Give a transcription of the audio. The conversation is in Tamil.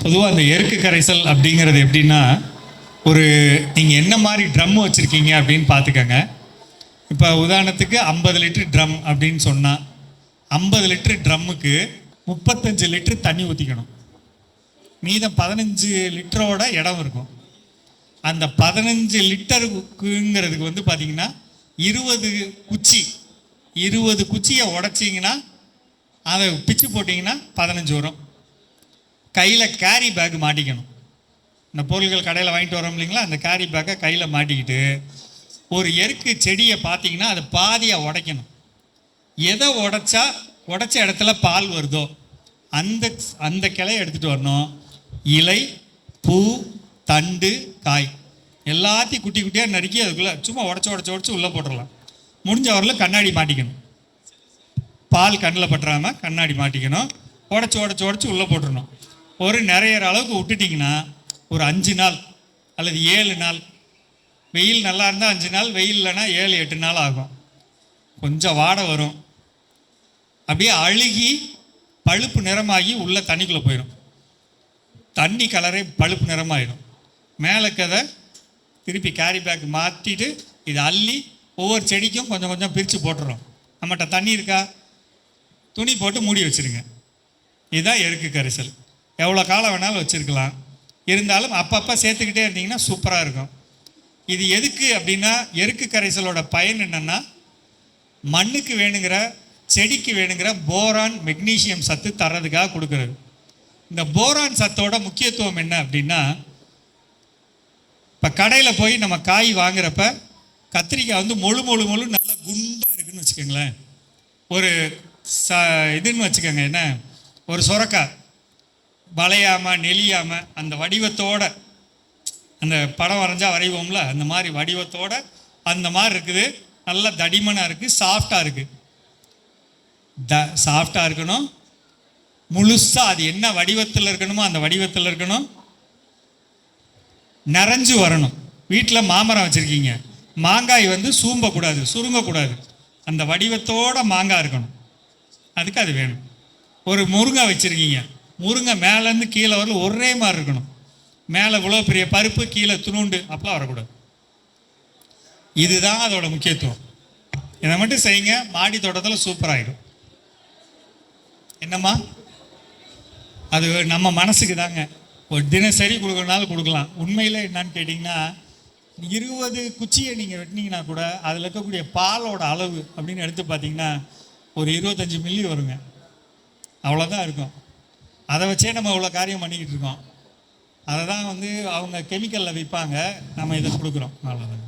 பொதுவாக அந்த எருக்கு கரைசல் அப்படிங்கிறது எப்படின்னா, ஒரு நீங்கள் என்ன மாதிரி ட்ரம் வச்சுருக்கீங்க அப்படின்னு பார்த்துக்கங்க. இப்போ உதாரணத்துக்கு 50 லிட்டர் ட்ரம் அப்படின்னு சொன்னால், 50 லிட்டர் ட்ரம்முக்கு 35 லிட்டர் தண்ணி ஊற்றிக்கணும். மீதம் 15 லிட்டரோட இடம் இருக்கும். அந்த 15 லிட்டருக்குங்கிறதுக்கு வந்து பார்த்தீங்கன்னா 20 குச்சியை உடைச்சிங்கன்னா, அதை பிச்சு போட்டிங்கன்னா 15 வரும். கையில் கேரி பேக் மாட்டிக்கணும். இந்த பொருள்கள் கடையில் வாங்கிட்டு வரோம் இல்லைங்களா, அந்த கேரி பேக்கை கையில் மாட்டிக்கிட்டு ஒரு எருக்கு செடியை பார்த்தீங்கன்னா அதை பாதியாக உடைக்கணும். எதை உடைச்ச இடத்துல பால் வருதோ அந்த கிளையை எடுத்துகிட்டு வரணும். இலை, பூ, தண்டு, காய் எல்லாத்தையும் குட்டி குட்டியாக நறுக்கி அதுக்குள்ளே சும்மா உடச்சி உள்ளே போட்டுடலாம். முடிஞ்ச வரல கண்ணாடி மாட்டிக்கணும். பால் கண்ணில் பட்டுறாமல் கண்ணாடி மாட்டிக்கணும். உடச்சி உள்ளே போட்டுடணும். ஒரு நிறைய அளவுக்கு விட்டுட்டிங்கன்னா ஒரு 5 நாள் அல்லது 7 நாள், வெயில் நல்லா இருந்தால் 5 நாள், வெயில் இல்லைன்னா 7-8 நாள் ஆகும். கொஞ்சம் வாடை வரும். அப்படியே அழுகி பழுப்பு நிறமாகி உள்ள தண்ணிக்குள்ளே போயிடும். தண்ணி கலரே பழுப்பு நிறமாயிடும். மேலே கதை திருப்பி கேரி பேக் மாற்றிட்டு இதை அள்ளி ஒவ்வொரு செடிக்கும் கொஞ்சம் கொஞ்சம் பிரித்து போட்டுறோம். நம்மகிட்ட தண்ணி இருக்கா, துணி போட்டு மூடி வச்சுருங்க. இதுதான் எருக்கு கரைசல். எவ்வளோ காலம் வேணாலும் வச்சுருக்கலாம். இருந்தாலும் அப்பப்போ சேர்த்துக்கிட்டே இருந்தீங்கன்னா சூப்பராக இருக்கும். இது எதுக்கு அப்படின்னா, எருக்கு கரைசலோட பயன் என்னென்னா, மண்ணுக்கு வேணுங்கிற, செடிக்கு வேணுங்கிற போரான், மெக்னீசியம் சத்து தர்றதுக்காக கொடுக்குறது. இந்த போரான் சத்தோட முக்கியத்துவம் என்ன அப்படின்னா, இப்போ கடையில் போய் நம்ம காய் வாங்குறப்ப கத்திரிக்காய் வந்து மொழு நல்லா குண்டாக இருக்குதுன்னு வச்சுக்கோங்களேன். ஒரு இதுன்னு வச்சுக்கோங்க, என்ன ஒரு சுரக்காய் வளையாமல் நெளியாமல் அந்த வடிவத்தோட, அந்த படம் வரைஞ்சா வரைவோம்ல, அந்த மாதிரி வடிவத்தோட அந்த மாதிரி இருக்குது. நல்லா தடிமனாக இருக்குது, சாஃப்டாக இருக்குது. சாஃப்டாக இருக்கணும், முழுசாக அது என்ன வடிவத்தில் இருக்கணுமோ அந்த வடிவத்தில் இருக்கணும், நிறைஞ்சு வரணும். வீட்டில் மாமரம் வச்சுருக்கீங்க, மாங்காய் வந்து சூம்பக்கூடாது, சுருங்கக்கூடாது, அந்த வடிவத்தோட மாங்காய் இருக்கணும். அதுக்கு அது வேணும். ஒரு முருங்காய் வச்சுருக்கீங்க, முருங்கை மேலேருந்து கீழே வரல ஒரே மாதிரி இருக்கணும். மேலே இவ்வளோ பெரிய பருப்பு, கீழே துணுண்டு, அப்பெல்லாம் வரக்கூடாது. இதுதான் அதோட முக்கியத்துவம். இதை மட்டும் செய்யுங்க, மாடி தோட்டத்தில் சூப்பராகிடும். என்னம்மா, அது நம்ம மனசுக்கு தாங்க. ஒரு தினசரி கொடுக்கறனாலும் கொடுக்கலாம். உண்மையில் என்னன்னு கேட்டிங்கன்னா, 20 குச்சியை நீங்கள் வெட்டினீங்கன்னா கூட அதில் இருக்கக்கூடிய பாலோட அளவு அப்படின்னு எடுத்து பார்த்தீங்கன்னா ஒரு 25 மில்லி வருங்க. அவ்வளோதான் இருக்கும். அதை வச்சே நம்ம இவ்வளோ காரியம் பண்ணிக்கிட்டு இருக்கோம். அதை தான் வந்து அவங்க கெமிக்கலில் விற்பாங்க, நம்ம இதை கொடுக்குறோம். அவ்வளோதாங்க.